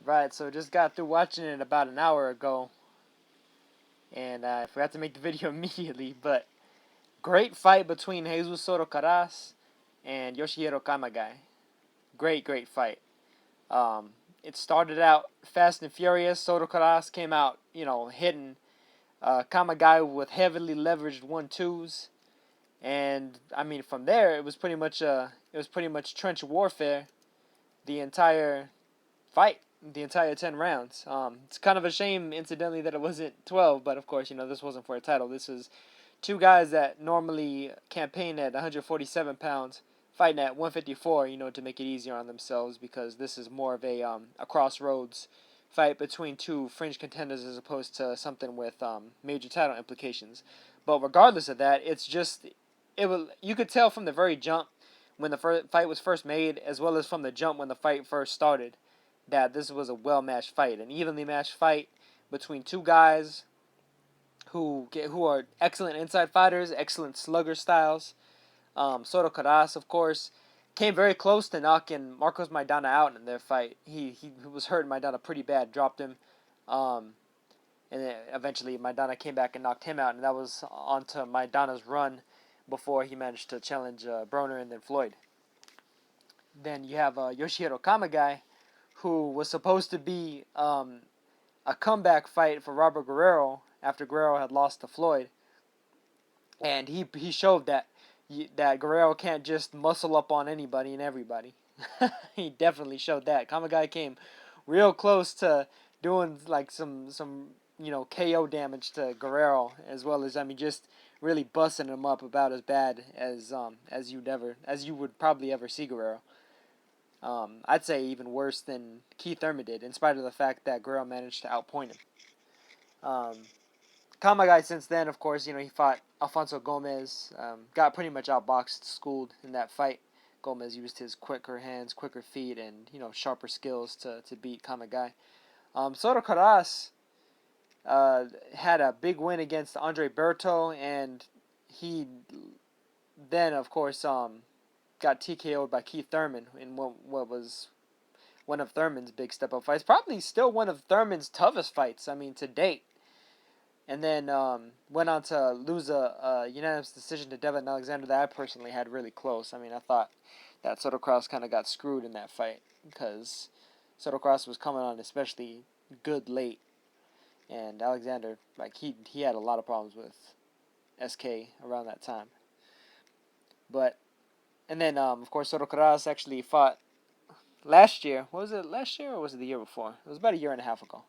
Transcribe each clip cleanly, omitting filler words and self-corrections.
Right, so just got through watching it about an hour ago, and I forgot to make the video immediately, but great fight between Jesus Soto-Karass and Yoshihiro Kamegai. Great fight. Um, it started out fast and furious. Soto-Karass came out, hitting Kamegai with heavily leveraged 1-2s, and I mean from there it was pretty much trench warfare the entire fight, the entire 10 rounds. It's kind of a shame, incidentally, that it wasn't 12, but of course, this wasn't for a title. This is two guys that normally campaign at 147 pounds, fighting at 154, to make it easier on themselves, because this is more of a crossroads fight between two fringe contenders as opposed to something with major title implications. But regardless of that, you could tell from the very jump when the fight was first made, as well as from the jump when the fight first started, that this was a well-matched fight, an evenly matched fight between two guys who are excellent inside fighters, excellent slugger styles. Soto-Karass, of course, came very close to knocking Marcos Maidana out in their fight. He was hurting Maidana pretty bad, dropped him, um, and then eventually Maidana came back and knocked him out, and that was onto Maidana's run before he managed to challenge Broner and then Floyd. Then you have Yoshihiro Kamegai, who was supposed to be a comeback fight for Robert Guerrero after Guerrero had lost to Floyd, and he showed that Guerrero can't just muscle up on anybody and everybody. He definitely showed that. Kamegai came real close to doing like some KO damage to Guerrero, as well as just really busting him up about as bad as you would probably ever see Guerrero. I'd say even worse than Keith Thurman did, in spite of the fact that Guerrero managed to outpoint him. Kamegai, since then, of course, he fought Alfonso Gomez, got pretty much outboxed, schooled in that fight. Gomez used his quicker hands, quicker feet, and sharper skills to beat Kamegai. Soto-Karass had a big win against Andre Berto, and he then, of course, got TKO'd by Keith Thurman in what was one of Thurman's big step-up fights. Probably still one of Thurman's toughest fights, to date. And then went on to lose a unanimous decision to Devin Alexander that I personally had really close. I thought that Soto-Karass kind of got screwed in that fight because Soto-Karass was coming on especially good late. And Alexander, he had a lot of problems with SK around that time. And then, of course, Soto-Karass actually fought last year. Was it last year or was it the year before? It was about a year and a half ago.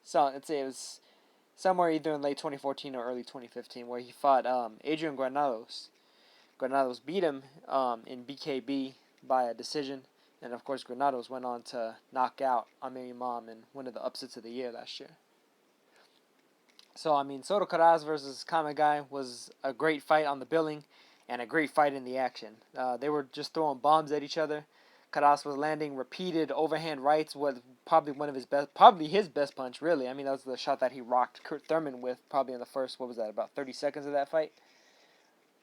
So it was somewhere either in late 2014 or early 2015, where he fought Adrian Granados. Granados beat him in BKB by a decision, and of course Granados went on to knock out Amir Imam in one of the upsets of the year last year. So Soto-Karass versus Kamegai was a great fight on the billing, and a great fight in the action. They were just throwing bombs at each other. Karass was landing repeated overhand rights, was probably his best punch, really. That was the shot that he rocked Kurt Thurman with, probably in the first, about 30 seconds of that fight.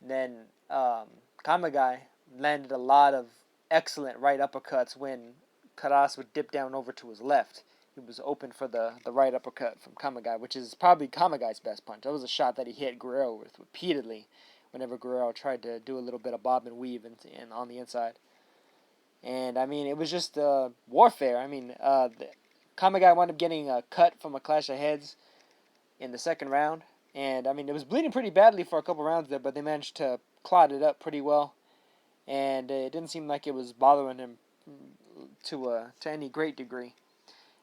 Then Kamegai landed a lot of excellent right uppercuts when Karass would dip down over to his left. He was open for the right uppercut from Kamegai, which is probably Kamegai's best punch. That was a shot that he hit Guerrero with repeatedly whenever Guerrero tried to do a little bit of bob and weave and on the inside. And, it was just warfare. Kamegai wound up getting a cut from a clash of heads in the second round. And, it was bleeding pretty badly for a couple rounds there, but they managed to clot it up pretty well. And it didn't seem like it was bothering him to any great degree.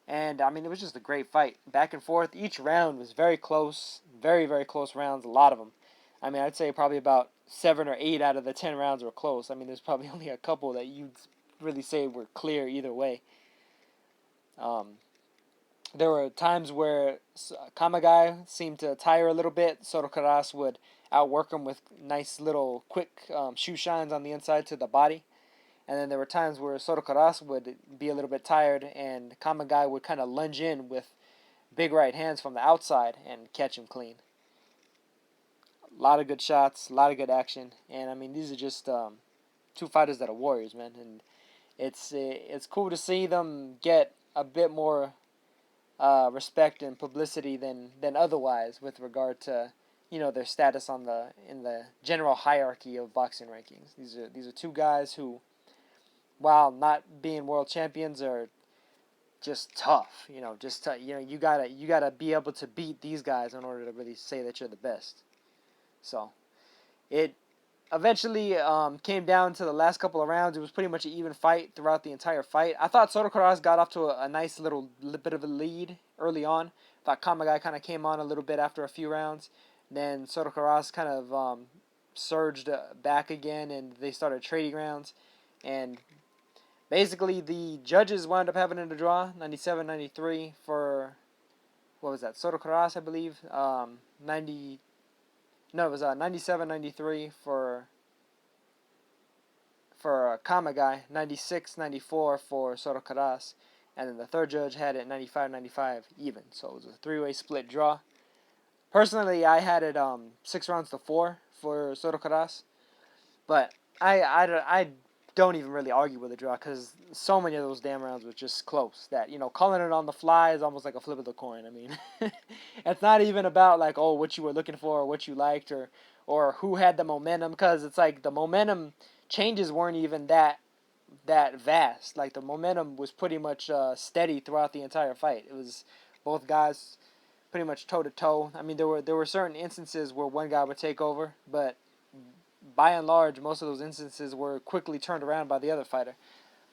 And, it was just a great fight. Back and forth. Each round was very close. Very, very close rounds. A lot of them. I'd say probably about 7 or 8 out of the 10 rounds were close. There's probably only a couple that you'd really say were clear either way. There were times where Kamegai seemed to tire a little bit. Soto-Karass would outwork him with nice little quick shoe shines on the inside to the body. And then there were times where Soto-Karass would be a little bit tired, and Kamegai would kind of lunge in with big right hands from the outside and catch him clean. A lot of good shots, a lot of good action, and these are just two fighters that are warriors, man. And it's cool to see them get a bit more respect and publicity than otherwise with regard to their status on in the general hierarchy of boxing rankings. These are two guys who, while not being world champions, are just tough. You gotta be able to beat these guys in order to really say that you're the best. So it eventually came down to the last couple of rounds. It was pretty much an even fight throughout the entire fight. I thought Soto-Karass got off to a nice little bit of a lead early on. I thought Kamegai kind of came on a little bit after a few rounds. Then Soto-Karass kind of surged back again, and they started trading rounds. And basically, the judges wound up having it a draw, 97-93 for, what was that, Soto-Karass, I believe. 90. No, it was 97-93 for Kamegai, 96-94 for Soto-Karass, and then the third judge had it 95-95 even. So it was a three-way split draw. Personally, I had it 6-4 for Soto-Karass, but I don't even really argue with the draw because so many of those damn rounds were just close that, calling it on the fly is almost like a flip of the coin. I mean, it's not even about like, oh, what you were looking for or what you liked or who had the momentum, because it's like the momentum changes weren't even that vast. Like the momentum was pretty much steady throughout the entire fight. It was both guys pretty much toe to toe. I mean, there were certain instances where one guy would take over, but by and large, most of those instances were quickly turned around by the other fighter.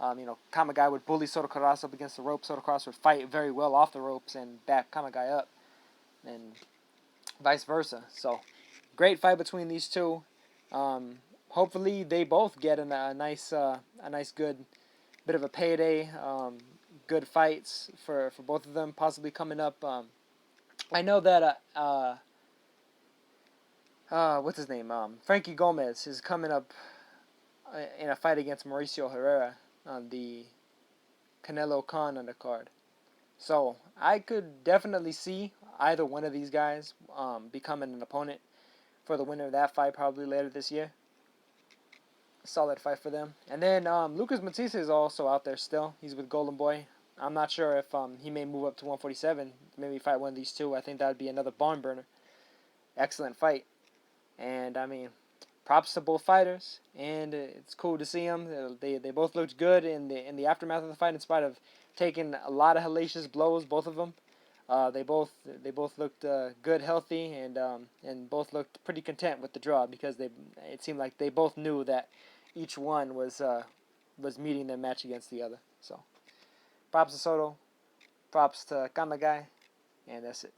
Kamegai would bully Soto-Karass up against the ropes. Soto-Karass would fight very well off the ropes and back Kamegai up, and vice versa. So, great fight between these two. Hopefully, they both get a nice good bit of a payday. Good fights for both of them, possibly coming up. I know that what's his name? Frankie Gomez is coming up in a fight against Mauricio Herrera on the Canelo Khan undercard. So I could definitely see either one of these guys becoming an opponent for the winner of that fight probably later this year. Solid fight for them. And then Lucas Matisse is also out there still. He's with Golden Boy. I'm not sure if he may move up to 147. Maybe fight one of these two. I think that would be another barn burner. Excellent fight. And I mean, props to both fighters, and it's cool to see them. They both looked good in the aftermath of the fight, in spite of taking a lot of hellacious blows. Both of them, they both looked good, healthy, and both looked pretty content with the draw, because it seemed like they both knew that each one was meeting their match against the other. So, props to Soto, props to Kamegai, and that's it.